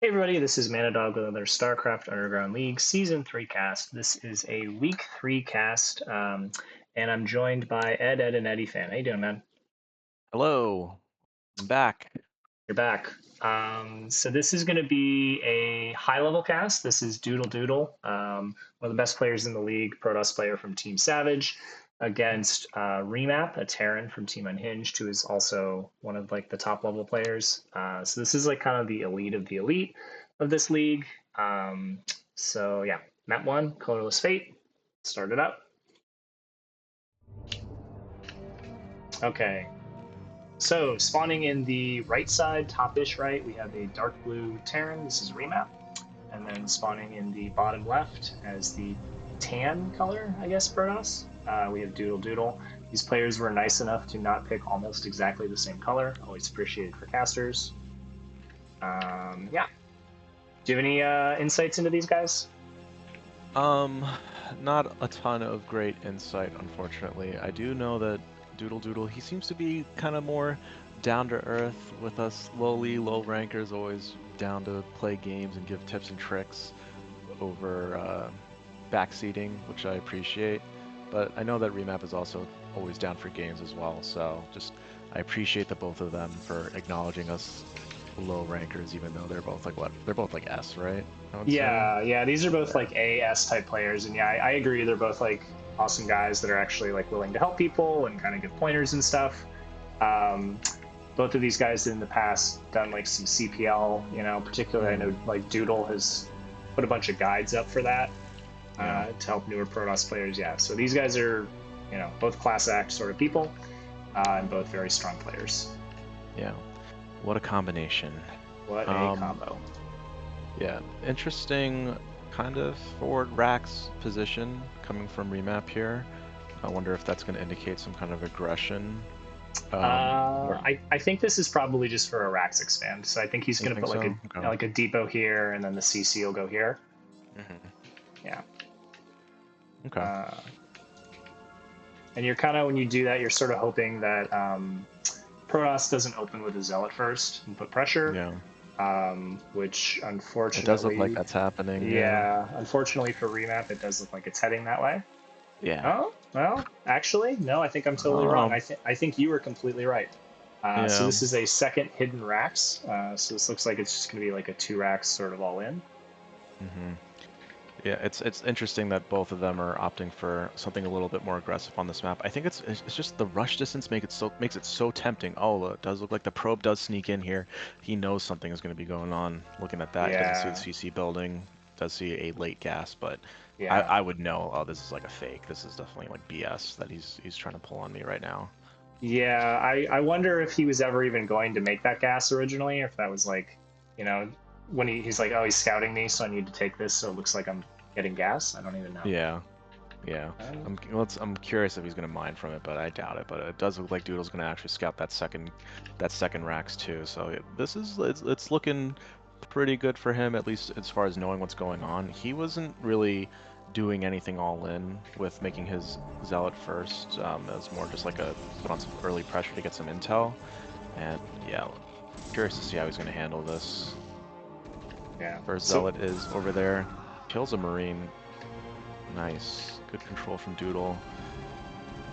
Hey everybody, this is Manadog with another Starcraft Underground League Season 3 cast. This is a Week 3 cast, and I'm joined by EdEddNEddyFan. How you doing, man? Hello, I'm back. You're back. So this is going to be a high-level cast. This is DoodleDoodle, one of the best players in the league, Protoss player from Team Savage, against Remap, a Terran from Team Unhinged, who is also one of like the top-level players. So this is like kind of the elite of this league. So yeah, map 1, Colorless Fate. Start it up. Okay, so spawning in the right side, top-ish right, we have a dark blue Terran. This is Remap. And then spawning in the bottom left as the tan color, I guess, Protoss, we have DoodleDoodle. These players were nice enough to not pick almost exactly the same color. Always appreciated for casters. Yeah. Do you have any insights into these guys? Um, Not a ton of great insight, unfortunately. I do know that DoodleDoodle, he seems to be kind of more down to earth with us low rankers, always down to play games and give tips and tricks over backseating, which I appreciate. But I know that Remap is also always down for games as well, so just I appreciate the both of them for acknowledging us low rankers, even though they're both like what? They're both like S, right? I would say. Yeah, these are both Yeah. like AS type players, and yeah, I agree. They're both like awesome guys that are actually like willing to help people and kind of give pointers and stuff. Um, both of these guys in the past done like some CPL, particularly I know Mm, like Doodle has put a bunch of guides up for that yeah. to help newer Protoss players. Yeah, so these guys are, both class act sort of people and both very strong players. Yeah. What a combination. What a Um, combo. yeah, interesting kind of forward racks position coming from Remap here. I wonder if that's going to indicate some kind of aggression. Or I think this is probably just for a Rax expand. So I think he's you going to think put like so? a Okay. like a depot here, and then the CC will go here. Hmm. Yeah. Okay. Uh, and you're kind of when you do that, you're sort of hoping that Protoss doesn't open with a Zealot first and put pressure, Yeah. which It does look like unfortunately, that's happening. Yeah. yeah, unfortunately for Remap, it does look like it's heading that way. Yeah. Oh, well, actually, no, I think I'm totally wrong. I think you were completely right. So Yeah. this is a second hidden racks. So this looks like it's just going to be like a two racks sort of all in. Hmm. Yeah, it's interesting that both of them are opting for something a little bit more aggressive on this map. I think it's just the rush distance makes it so tempting. Oh, it does look like the probe does sneak in here. He knows something is going to be going on. Looking at that, he doesn't see the Yeah, CC building. Does see a late gas, but yeah, I would know. Oh, this is like a fake. This is definitely like BS that he's trying to pull on me right now. yeah. I wonder if he was ever even going to make that gas originally, or if that was like, you know, when he's like, oh, he's scouting me, so I need to take this, so it looks like I'm getting gas. I don't even know. Yeah. Yeah, Uh, I'm curious if he's gonna mine from it, but I doubt it. But it does look like Doodle's gonna actually scout that second racks too. So it's looking pretty good for him, at least as far as knowing what's going on. He wasn't really doing anything all in with making his zealot first. It was more just like a put on some early pressure to get some intel. And yeah, curious to see how he's gonna handle this. yeah. First So zealot is over there, kills a marine. Nice, good control from Doodle.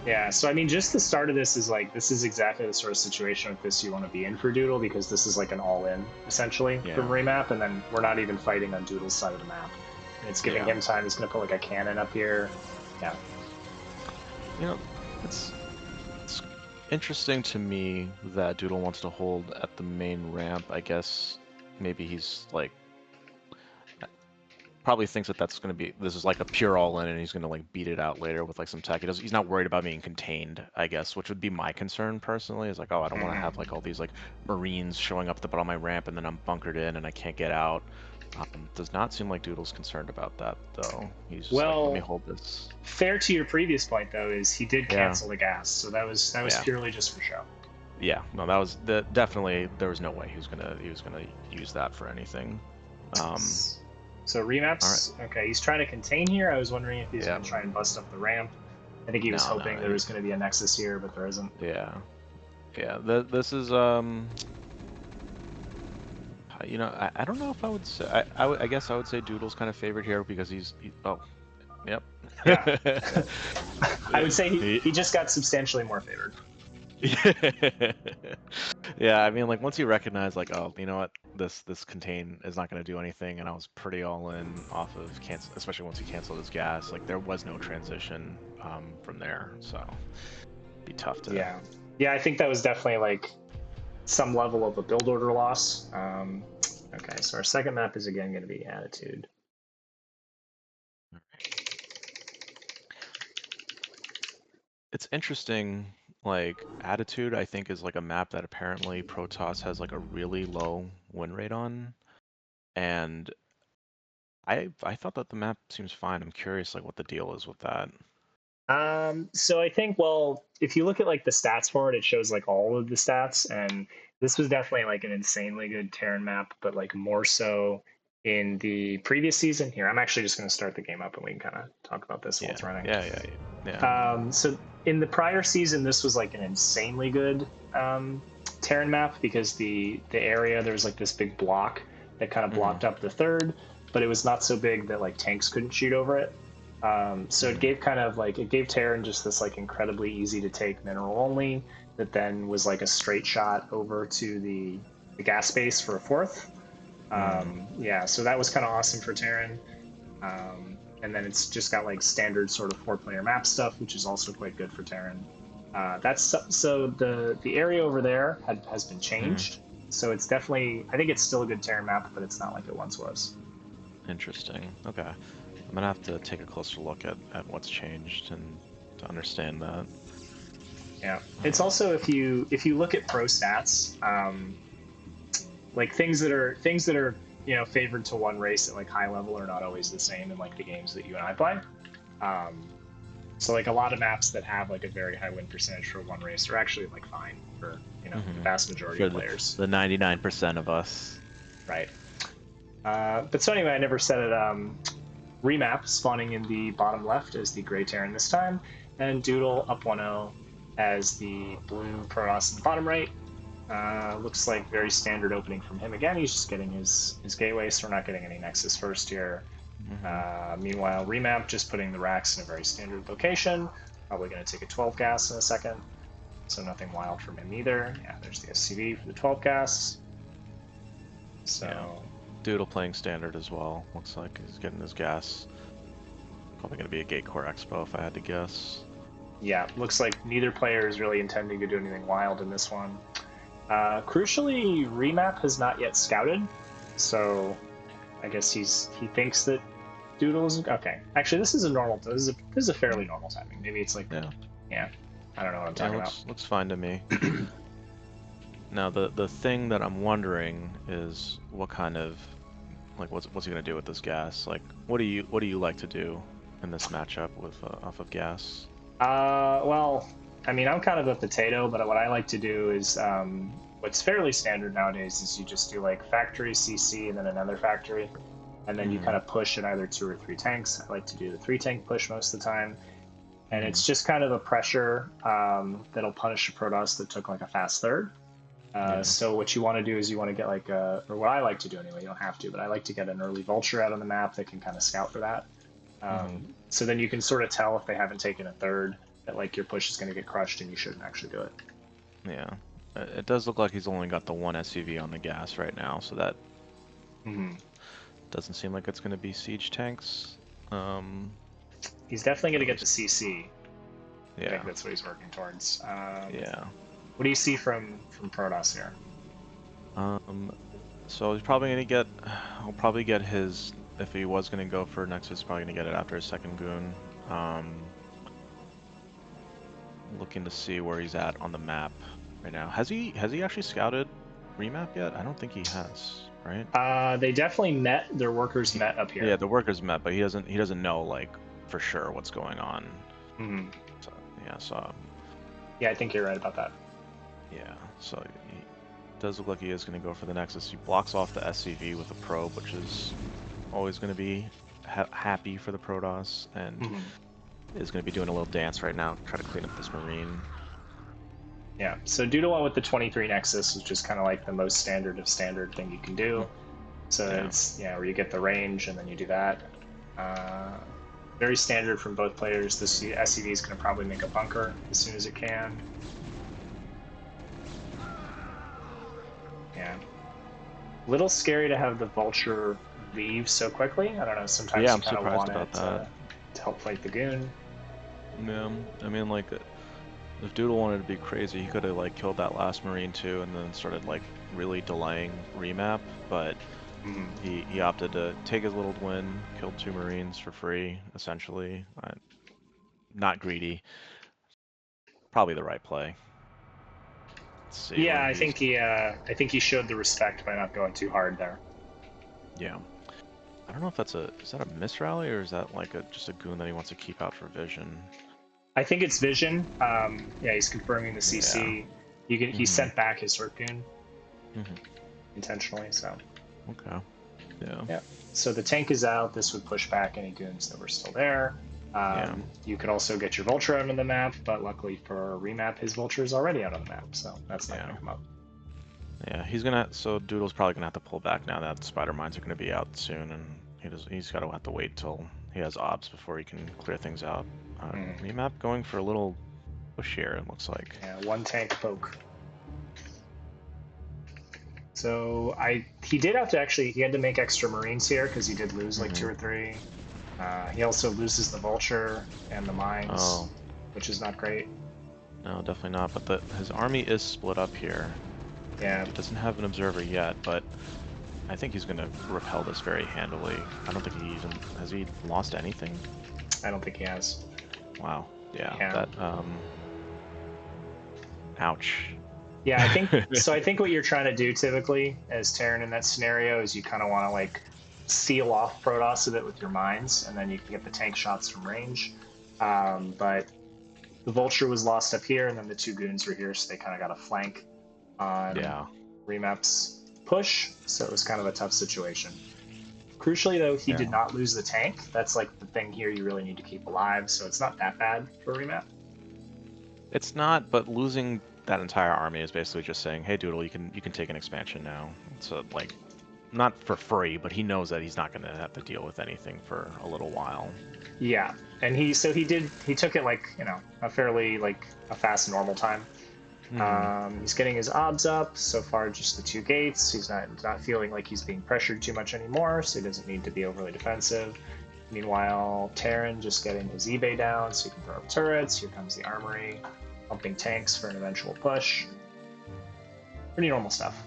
yeah, so I mean, just the start of this is like this is exactly the sort of situation with this you want to be in for Doodle because this is like an all-in essentially from Yeah. Remap, and then we're not even fighting on Doodle's side of the map. And it's giving Yeah. him time. He's going to put like a cannon up here. Yeah, You know, it's interesting to me that Doodle wants to hold at the main ramp. I guess maybe he's like probably thinks that this is like a pure all in and he's gonna like beat it out later with like some tech. He's not worried about being contained, I guess, which would be my concern personally. Is like, oh, I don't want to have like all these like Marines showing up at the bottom of my ramp and then I'm bunkered in and I can't get out. Does not seem like Doodle's concerned about that though. He's just like, let me well, hold this. fair to your previous point though is he did Yeah, cancel the gas, so that was yeah. purely just for show. Yeah, no, that was definitely there was no way he was gonna use that for anything. Um, So all right, Remaps, okay, he's trying to contain here. I was wondering if he's yeah, going to try and bust up the ramp. I think he was no, hoping there was going to be a nexus here, but there isn't. yeah, yeah. This is You know, I don't know if I would say I guess I would say Doodle's kind of favored here because oh, yep. Yeah, I would say He- he just got substantially more favored. Yeah, I mean, like once you recognize, like, oh, you know what, this contain is not going to do anything, and I was pretty all in off of cancel, especially once he canceled his gas. Like there was no transition from there, so it'd be tough to. Yeah, yeah, I think that was definitely like some level of a build order loss. Okay, so our second map is again going to be Attitude. It's interesting. Like Attitude, I think is like a map that apparently Protoss has like a really low win rate on, and I thought that the map seems fine. I'm curious like what the deal is with that. So I think, well, if you look at like the stats for it, it shows like all of the stats, and this was definitely like an insanely good Terran map, but like more so in the previous season. Here, I'm actually just going to start the game up, and we can kind of talk about this while Yeah, it's running. yeah. So in the prior season, this was like an insanely good Terran map because the area there was like this big block that kind of blocked up the third, but it was not so big that like tanks couldn't shoot over it. So it gave kind of like it gave Terran just this like incredibly easy to take mineral only that then was like a straight shot over to the gas space for a fourth. Yeah, so that was kind of awesome for Terran. And then it's just got like standard sort of 4-player map stuff, which is also quite good for Terran. That's so the area over there has been changed. So it's definitely, I think it's still a good Terran map, but it's not like it once was. Interesting. Okay. I'm gonna have to take a closer look at what's changed and to understand that. Yeah, it's also if you look at pro stats, like things that are favored to one race at like high level are not always the same in like the games that you and I play. Um, so like a lot of maps that have like a very high win percentage for one race are actually like fine for the vast majority For of players. the 99% of us. Right. But so anyway, I never said it. Remap spawning in the bottom left as the gray Terran this time, and Doodle up 1-0 as the blue Protoss in the bottom right. Looks like very standard opening from him again. He's just getting his gateway, so we're not getting any Nexus first here. Meanwhile, Remap just putting the racks in a very standard location. Probably going to take a 12 gas in a second, so nothing wild from him either. Yeah, there's the SCV for the 12 gas. So yeah. Doodle playing standard as well. Looks like he's getting his gas. Probably going to be a Gatecore Expo if I had to guess. yeah, looks like neither player is really intending to do anything wild in this one. Crucially, Remap has not yet scouted, so I guess he thinks that Doodle's okay. Actually, this is a normal. This is a fairly normal timing. Maybe it's like yeah. I don't know what I'm talking about. Looks fine to me. Now the thing that I'm wondering is what kind of like what's he gonna do with this gas? Like what do you like to do in this matchup with off of gas? Well, I mean, I'm kind of a potato, but what I like to do is what's fairly standard nowadays is you just do like factory CC and then another factory, and then you kind of push at either 2 or 3 tanks. I like to do the 3-tank push most of the time, and it's just kind of a pressure that'll punish a Protoss that took like a fast third. So what you want to do is you want to get like or what I like to do anyway, you don't have to, but I like to get an early vulture out on the map that can kind of scout for that. So then you can sort of tell if they haven't taken a third that like your push is going to get crushed and you shouldn't actually do it. Yeah. It does look like he's only got the one SCV on the gas right now, so that doesn't seem like it's going to be siege tanks. He's definitely going to get the CC. Yeah. I think that's what he's working towards. Yeah. What do you see from Protoss here? So he's probably gonna get. He'll probably get his. If he was gonna go for Nexus, he's probably gonna get it after his second goon. Looking to see where he's at on the map right now. Has he actually scouted Remap yet? I don't think he has. Right? They definitely met. Their workers met up here. Yeah, the workers met, but he doesn't know like for sure what's going on. So, yeah. So. Yeah, I think you're right about that. Yeah. So he does look like he is going to go for the Nexus. He blocks off the SCV with a probe, which is always going to be happy for the Protoss, and is going to be doing a little dance right now to try to clean up this Marine. Yeah, so Doodle went with the 23 Nexus, which is kind of like the most standard of standard thing you can do. So Yeah. it's, where you get the range and then you do that. Very standard from both players. This SCV is going to probably make a bunker as soon as it can. Yeah. Little scary to have the Vulture leave so quickly. I don't know, sometimes Yeah, you I'm kind of surprised want about it that. to help fight the Goon. Yeah, I mean, like, if Doodle wanted to be crazy, he could have, like, killed that last Marine too and then started, like, really delaying remap, but he opted to take his little win, killed 2 Marines for free, essentially. Not greedy. Probably the right play. Let's see Yeah, where he's... I think he showed the respect by not going too hard there. Yeah. I don't know if that's is that a misrally or is that like just a goon that he wants to keep out for vision? I think it's Vision. Yeah, he's confirming the Yeah. CC. He sent back his Hurt Goon Mm-hmm. intentionally, so. Okay. Yeah. Yeah. So the tank is out. This would push back any goons that were still there. Yeah. You could also get your Vulture out on the map, but luckily for Remap, his Vulture is already out on the map, so that's not going Yeah. to come up. Yeah. He's gonna. So Doodle's probably gonna have to pull back now that Spider Mines are gonna be out soon, and he's got to have to wait till he has obs before he can clear things out. Remap going for a little push here. It looks like. Yeah, one tank poke. So he did have to he had to make extra Marines here because he did lose like 2 or 3. He also loses the Vulture and the Mines, Oh. which is not great. No, definitely not. But his army is split up here. Yeah. He doesn't have an observer yet, but I think he's gonna repel this very handily. I don't think has he lost anything? I don't think he has. Wow. Yeah. Yeah. That ouch. Yeah, I think so. I think what you're trying to do typically as Terran in that scenario is you kind of want to like seal off Protoss a bit with your mines, and then you can get the tank shots from range. But the Vulture was lost up here, and then the 2 goons were here, so they kind of got a flank on Yeah. Remap's push. So it was kind of a tough situation. Crucially, though, he did not lose the tank. That's like the thing here you really need to keep alive. So it's not that bad for Remap. It's not, but losing that entire army is basically just saying, "Hey, Doodle, you can take an expansion now." So like, not for free, but he knows that he's not going to have to deal with anything for a little while. Yeah, and he took it like a fairly like a fast normal time. He's getting his obs up so far, just the 2 gates. He's not feeling like he's being pressured too much anymore, so he doesn't need to be overly defensive. Meanwhile, Terran just getting his eBay down so he can throw up turrets. Here comes the armory, pumping tanks for an eventual push. Pretty normal stuff.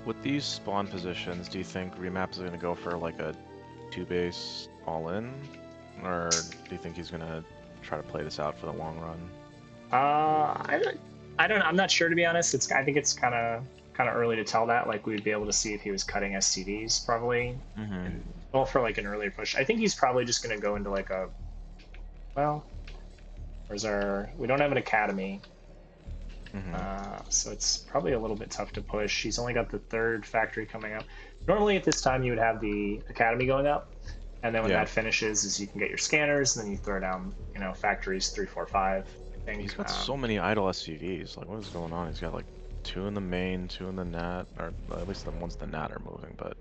With these spawn positions, do you think Remap is going to go for like a 2-base all-in, or do you think he's going to try to play this out for the long run? I don't. I'm not sure, to be honest. I think it's kind of early to tell that. Like we'd be able to see if he was cutting SCVs probably, and well for like an earlier push. I think he's probably just going to go into like a where's our? We don't have an academy, so it's probably a little bit tough to push. He's only got the 3rd factory coming up. Normally at this time you would have the academy going up, and then when that finishes, is you can get your scanners, and then you throw down factories 3, 4, 5. I think He's got so many idle SCVs. Like, what is going on? He's got like 2 in the main, 2 in the nat, or at least the ones in the nat are moving. But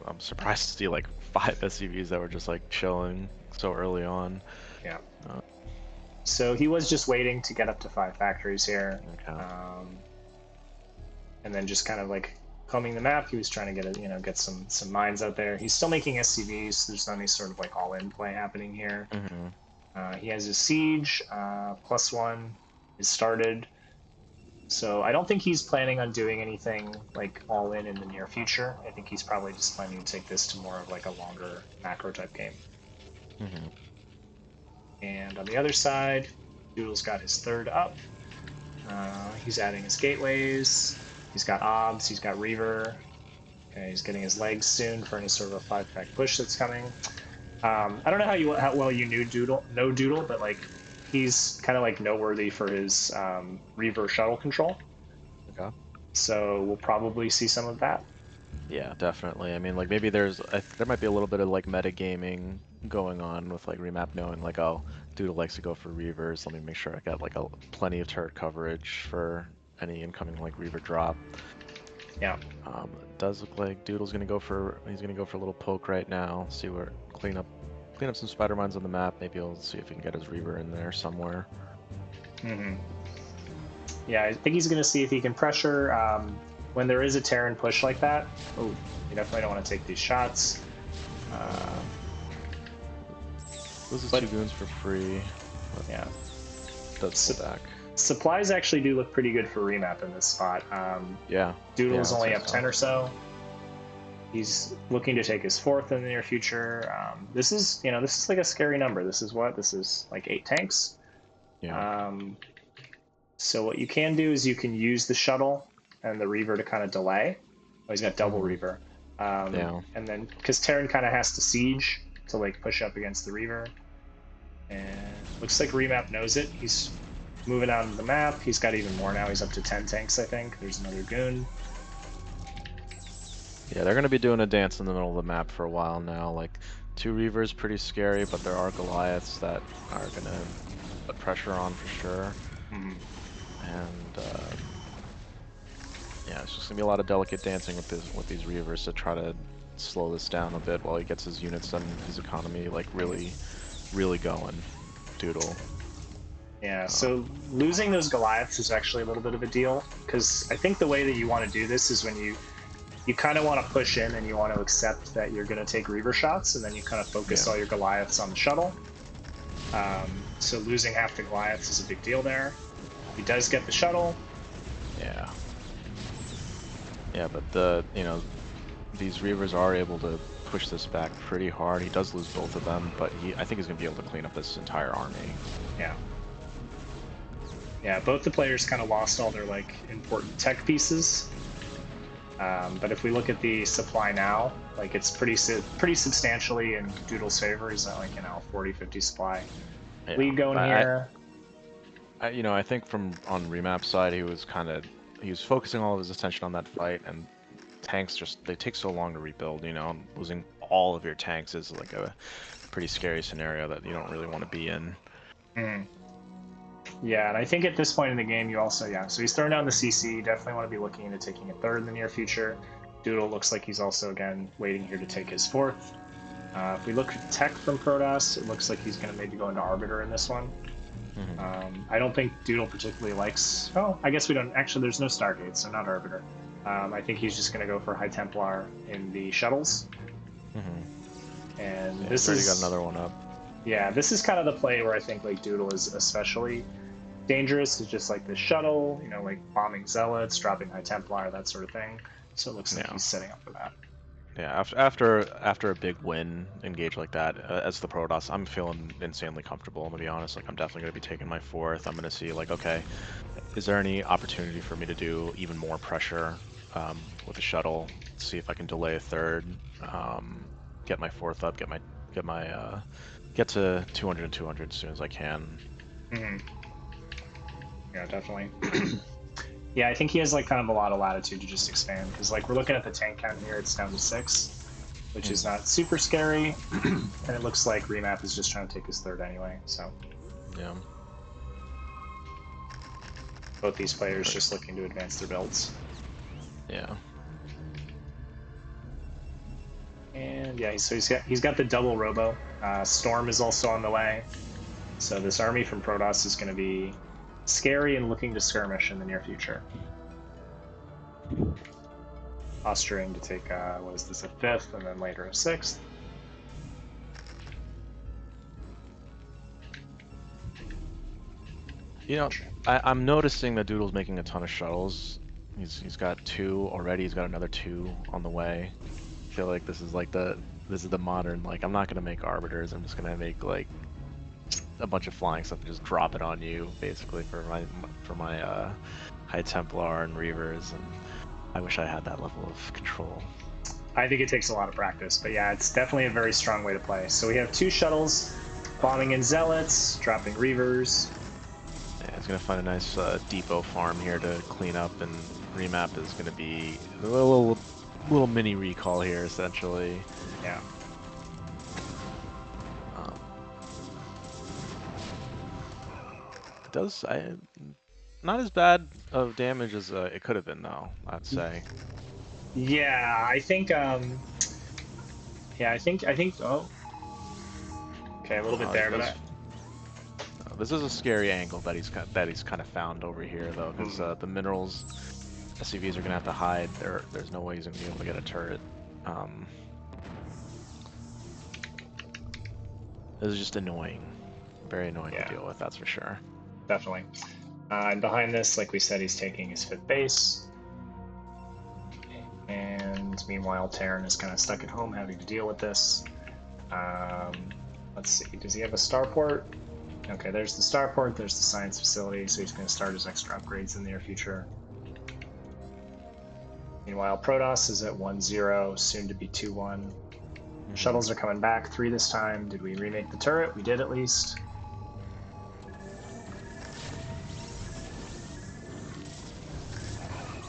I'm surprised to see like 5 SCVs that were just like chilling so early on. Yeah. So he was just waiting to get up to 5 factories here, Okay. and then just kind of like combing the map. He was trying to get some mines out there. He's still making SCVs. So there's not any sort of like all-in play happening here. He has his siege +1 is started. So I don't think he's planning on doing anything like all in the near future. I think he's probably just planning to take this to more of like a longer macro type game. And on the other side, Doodle's got his 3rd up. He's adding his gateways. He's got obs. He's got Reaver. Okay, he's getting his legs soon for any sort of a 5-pack push that's coming. I don't know how well you know Doodle, but like he's kind of like noteworthy for his Reaver shuttle control. Okay. So we'll probably see some of that. Yeah, definitely. I mean, like maybe there might be a little bit of like metagaming going on with like Remap knowing like, oh, Doodle likes to go for Reavers. Let me make sure I got like plenty of turret coverage for any incoming like Reaver drop. Yeah. It does look like Doodle's gonna go for a little poke right now. See where clean up some spider mines on the map. Maybe he'll see if he can get his Reaver in there somewhere. Yeah, I think he's going to see if he can pressure when there is a Terran push like that. Oh, you definitely don't want to take these shots. Those are 2 goons for free. Yeah. Does pull back. Supplies actually do look pretty good for Remap in this spot. Yeah. Doodle's only up 10 or so. He's looking to take his 4th in the near future. This is like a scary number. This is like 8 tanks. Yeah. So what you can do is you can use the shuttle and the Reaver to kind of delay. Oh, he's got double Reaver. Yeah. And then, because Terran kind of has to siege to like push up against the Reaver. And looks like Remap knows it. He's moving out of the map. He's got even more now. He's up to 10 tanks, I think. There's another goon. Yeah, they're going to be doing a dance in the middle of the map for a while now. Like, 2 Reavers pretty scary, but there are Goliaths that are going to put pressure on for sure. And yeah, it's just gonna be a lot of delicate dancing with these Reavers to try to slow this down a bit while he gets his units and his economy like really going. Doodle. Yeah, so losing those Goliaths is actually a little bit of a deal, because I think the way that you want to do this is when you kind of want to push in and you want to accept that you're going to take Reaver shots, and then you kind of focus all your Goliaths on the shuttle. So losing half the Goliaths is a big deal there. He does get the shuttle. Yeah. Yeah, but these Reavers are able to push this back pretty hard. He does lose both of them, but I think he's gonna be able to clean up this entire army. Yeah. Yeah, both the players kind of lost all their like important tech pieces. But if we look at the supply now, like it's pretty substantially in Doodle's favor. He's at like 40-50 supply lead going here. I think on Remap's side, he was focusing all of his attention on that fight, and tanks they take so long to rebuild. Losing all of your tanks is like a pretty scary scenario that you don't really want to be in. Yeah, and I think at this point in the game, you also, so he's throwing down the CC. You definitely want to be looking into taking a 3rd in the near future. Doodle looks like he's also, again, waiting here to take his 4th. If we look at tech from Protoss, it looks like he's going to maybe go into Arbiter in this one. I don't think Doodle particularly likes... Oh, I guess we don't... Actually, there's no Stargate, so not Arbiter. I think he's just going to go for High Templar in the shuttles. And this already got another one up. Yeah, this is kind of the play where I think like Doodle is especially dangerous. Is just like the shuttle, like bombing Zealots, dropping High Templar, that sort of thing. So it looks like he's setting up for that. Yeah, after a big win engage like that, as the Protoss, I'm feeling insanely comfortable. I'm gonna be honest. Like I'm definitely gonna be taking my 4th. I'm gonna see like, okay, is there any opportunity for me to do even more pressure with the shuttle? See if I can delay a 3rd, get my 4th up, get to 200 and 200 as soon as I can. Yeah, definitely. Yeah, I think he has like kind of a lot of latitude to just expand, because like we're looking at the tank count here, it's down to 6, which is not super scary, and it looks like Remap is just trying to take his 3rd anyway. So yeah, both these players just looking to advance their builds. Yeah. And yeah, so he's got the double robo. Storm is also on the way. So this army from Protoss is going to be scary and looking to skirmish in the near future. Posturing to take, what is this, a 5th, and then later a 6th. I'm noticing that Doodle's making a ton of shuttles. He's got 2 already. He's got another 2 on the way. I feel like this is the modern, like, I'm not gonna make arbiters. I'm just gonna make like a bunch of flying stuff and just drop it on you, basically, for my High Templar and Reavers. And I wish I had that level of control. I think it takes a lot of practice, but yeah, it's definitely a very strong way to play. So we have 2 shuttles bombing in Zealots, dropping Reavers. Yeah, he's gonna find a nice depot farm here to clean up, and Remap is gonna be a little mini recall here, essentially. Yeah. does. Not as bad of damage as it could have been, though, I'd say. Yeah, I think. Yeah, I think. Oh, okay, a little bit He there, but does. This is a scary angle that he's kind of found over here, though, because the minerals SCVs are gonna have to hide. There's no way he's gonna be able to get a turret. Um, this is just annoying, very annoying to yeah, deal with. That's for sure. definitely. And behind this, like we said, he's taking his 5th base. And meanwhile, Terran is kind of stuck at home having to deal with this. Let's see, does he have a starport? Okay, there's the starport, there's the science facility, so he's going to start his extra upgrades in the near future. Meanwhile, Protoss is at 1-0, soon to be 2-1. Shuttles are coming back, 3 this time. Did we remake the turret? We did at least.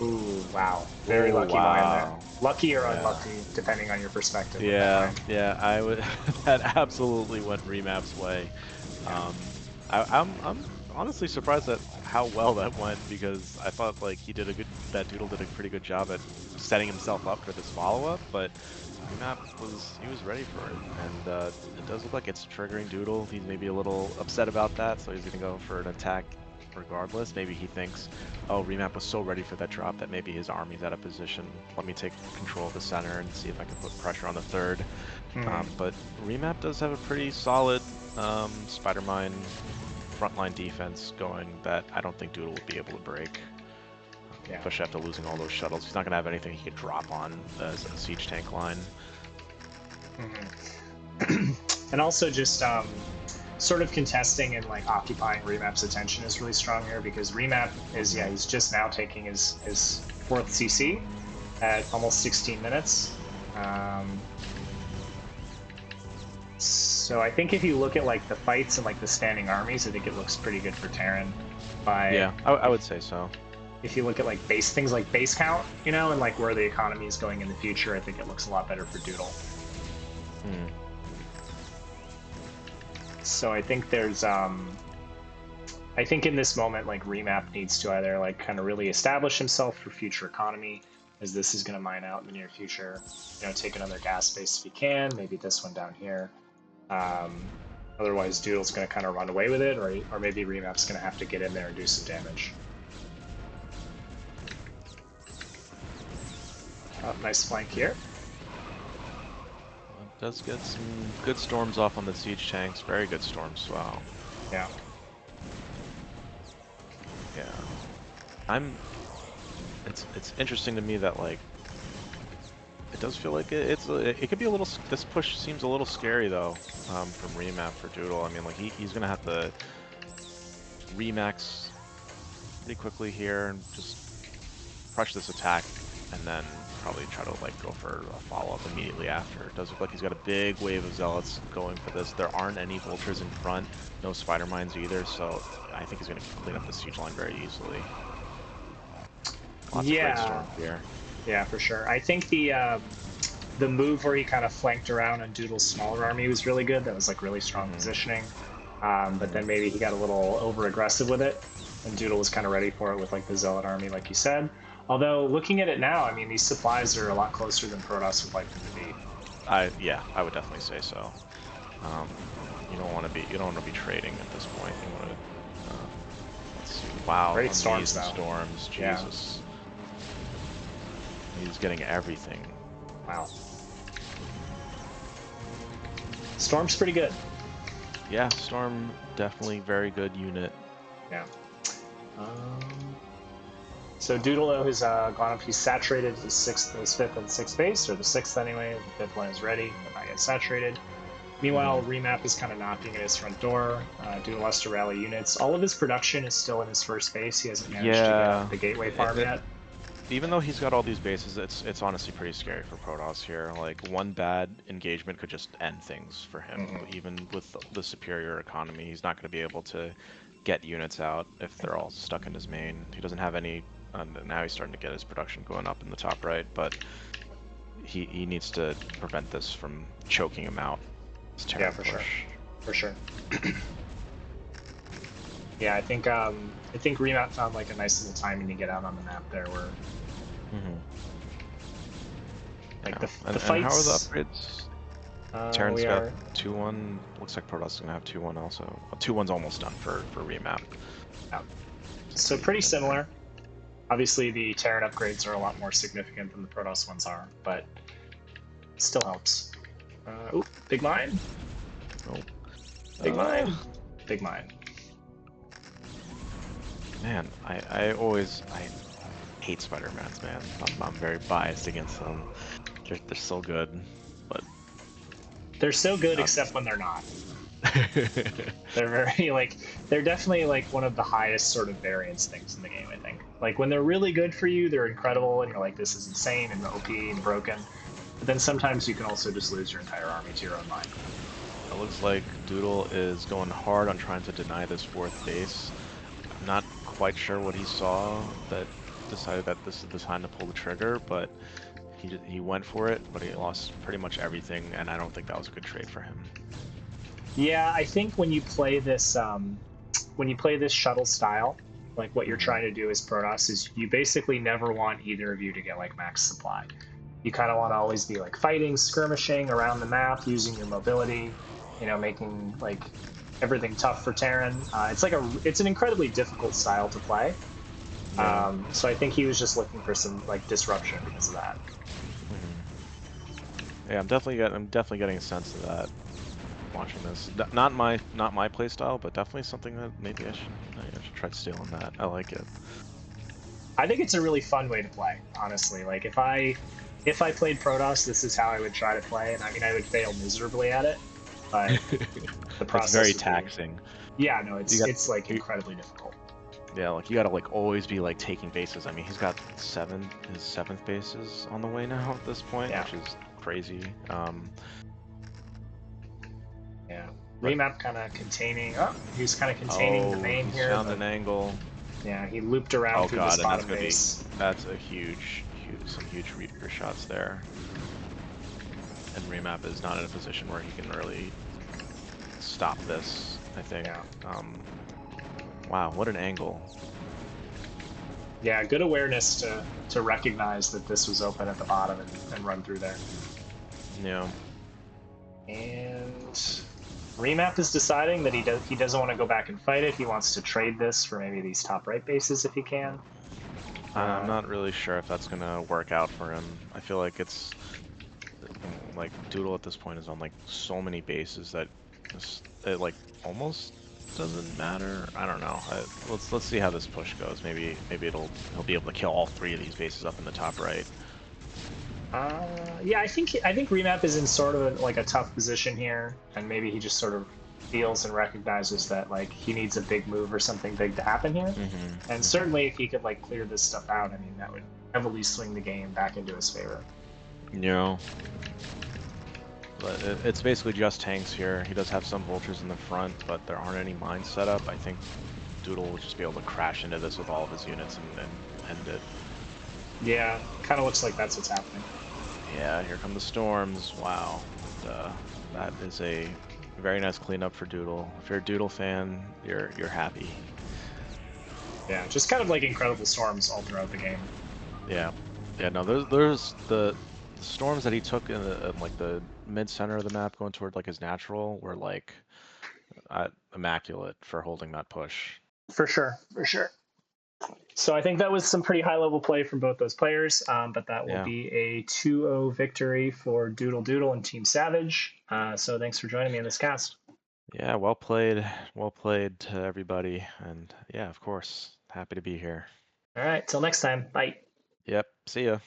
Ooh, wow. Very Oh, lucky behind there. wow. Lucky or Yeah. unlucky, depending on your perspective. Yeah, yeah, I would. That absolutely went Remap's way. Yeah. I'm honestly surprised at how well that went because I thought like that Doodle did a pretty good job at setting himself up for this follow-up, but Remap he was ready for it, and it does look like it's triggering Doodle. He's maybe a little upset about that, so he's gonna go for an attack regardless. Maybe he thinks, oh, Remap was so ready for that drop that maybe his army's out of position. Let me take control of the center and see if I can put pressure on the third. But Remap does have a pretty solid Spider-Mine frontline defense going that I don't think Doodle would be able to break. Yeah. Especially after losing all those shuttles. He's not going to have anything he could drop on as a siege tank line. And also just sort of contesting and like occupying Remap's attention is really strong here because Remap is, yeah, he's just now taking his 4th CC at almost 16 minutes. So I think if you look at like the fights and like the standing armies, I think it looks pretty good for Terran. But yeah, I would say so. If you look at like things like base count, you know, and like where the economy is going in the future, I think it looks a lot better for Doodle. So I think there's I think in this moment, like Remap needs to either like kind of really establish himself for future economy, as this is going to mine out in the near future. You know, take another gas base if he can, maybe this one down here. Otherwise, Doodle's going to kind of run away with it, or maybe Remap's going to have to get in there and do some damage. Nice flank here. Does get some good storms off on the siege tanks. Very good storms. Wow. Yeah. Yeah. It's interesting to me that like it does feel like it could be a little. This push seems a little scary though, from Remap for Doodle. I mean, like he's gonna have to remax pretty quickly here and just crush this attack, and then probably try to like go for a follow-up immediately after. It does look like he's got a big wave of zealots going for this. There aren't any vultures in front, no spider mines either, so I think he's gonna clean up the siege line very easily. Lots of great storms here. Yeah, for sure. I think the move where he kind of flanked around on Doodle's smaller army was really good. That was like really strong positioning. But then maybe he got a little over aggressive with it, and Doodle was kind of ready for it with like the Zealot army, like you said. Although looking at it now, I mean, these supplies are a lot closer than Protoss would like them to be. Yeah, I would definitely say so. You don't want to be trading at this point. You want to. Let's see. Wow, Great storms though. Storms, Jesus. Yeah. He's getting everything. Wow. Storm's pretty good. Yeah, Storm definitely very good unit. Yeah. So Doodle has gone up. He's saturated his 5th and 6th base, or the 6th anyway. The 5th one is ready, but not yet saturated. Meanwhile, Remap is kind of knocking at his front door. Doodle has to rally units. All of his production is still in his first base. He hasn't managed to get the gateway farm yet. Even though he's got all these bases, it's honestly pretty scary for Protoss here. Like, one bad engagement could just end things for him. Even with the superior economy, he's not going to be able to get units out if they're all stuck in his main. He doesn't have any. Now he's starting to get his production going up in the top right, but he needs to prevent this from choking him out. Yeah, for sure. For sure. Yeah, I think Remap found like a nice little timing to get out on the map there, where Hmm. like Yeah. the And how are the fights. upgrades? Terran's We got are 2-1. Looks like Protoss is gonna have 2-1 also. Well, 2-1's almost done for Remap. out. Looks like So we pretty in there. similar. Obviously, the Terran upgrades are a lot more significant than the Protoss ones are, but still helps. Ooh, big mine, Oh. big mine, big mine. Man, I hate Spider-Mans, man. I'm very biased against them. They're so good, but They're so good, not. except when they're not. They're very like they're definitely like one of the highest sort of variance things in the game. I think like when they're really good for you, they're incredible, and you're like, this is insane and OP and broken. But then sometimes you can also just lose your entire army to your own mine. It looks like Doodle is going hard on trying to deny this fourth base. I'm not quite sure what he saw that decided that this is the time to pull the trigger, but he went for it, but he lost pretty much everything, and I don't think that was a good trade for him. Yeah, I think when you play this shuttle style, like what you're Hmm. trying to do as Protoss is you basically never want either of you to get like max supply. You kind of want to always be like fighting, skirmishing around the map, using your mobility, making like everything tough for Terran. It's an incredibly difficult style to play. Yeah. So I think he was just looking for some like disruption because of that. Hmm. Yeah, I'm definitely getting a sense of that watching this. Not my play style, but definitely something that maybe I should try stealing that. I like it. I think it's a really fun way to play, honestly. Like if I played Protoss, this is how I would try to play, and I mean I would fail miserably at it, but the It's process very would be, taxing. yeah, no, You it's got it's like you, incredibly difficult. yeah, like you gotta like always be like taking bases. I mean, he's got his seventh bases on the way now at this point, Yeah, which is crazy. yeah. But Remap kind of containing. Oh, he's kind of containing the oh, main he's here, found but an angle. yeah, he looped around Oh through this God, and bottom base. that's a huge, some huge reaper shots there. And Remap is not in a position where he can really stop this, I think. Yeah, Wow, what an angle. yeah. Good awareness to recognize that this was open at the bottom and run through there. Yeah. And Remap is deciding that he doesn't want to go back and fight it. He wants to trade this for maybe these top right bases if he can. I'm Uh, not really sure if that's gonna work out for him. I feel like it's like Doodle at this point is on like so many bases that it like almost doesn't matter. I don't know. Let's see how this push goes. Maybe he'll be able to kill all three of these bases up in the top right. yeah, I think Remap is in sort of like a tough position here, and maybe he just sort of feels and recognizes that like he needs a big move or something big to happen here. Hmm. And Hmm. certainly, if he could like clear this stuff out, I mean, that would heavily swing the game back into his favor. You know, but it's basically just tanks here. He does have some vultures in the front, but there aren't any mines set up. I think Doodle will just be able to crash into this with all of his units and end it. Yeah, kind of looks like that's what's happening. Yeah, here come the storms. Wow. And, that is a very nice cleanup for Doodle. If you're a Doodle fan, you're happy. Yeah, just kind of like incredible storms all throughout the game. Yeah. Yeah, no, there's the storms that he took in like the mid center of the map going toward like his natural were like immaculate for holding that push. For sure, for sure. So I think that was some pretty high level play from both those players, but that will Yeah. be a 2-0 victory for DoodleDoodle and Team Savage. So thanks for joining me in this cast. Yeah, well played. Well played to everybody. And yeah, of course, happy to be here. All right, till next time. Bye. Yep. See ya.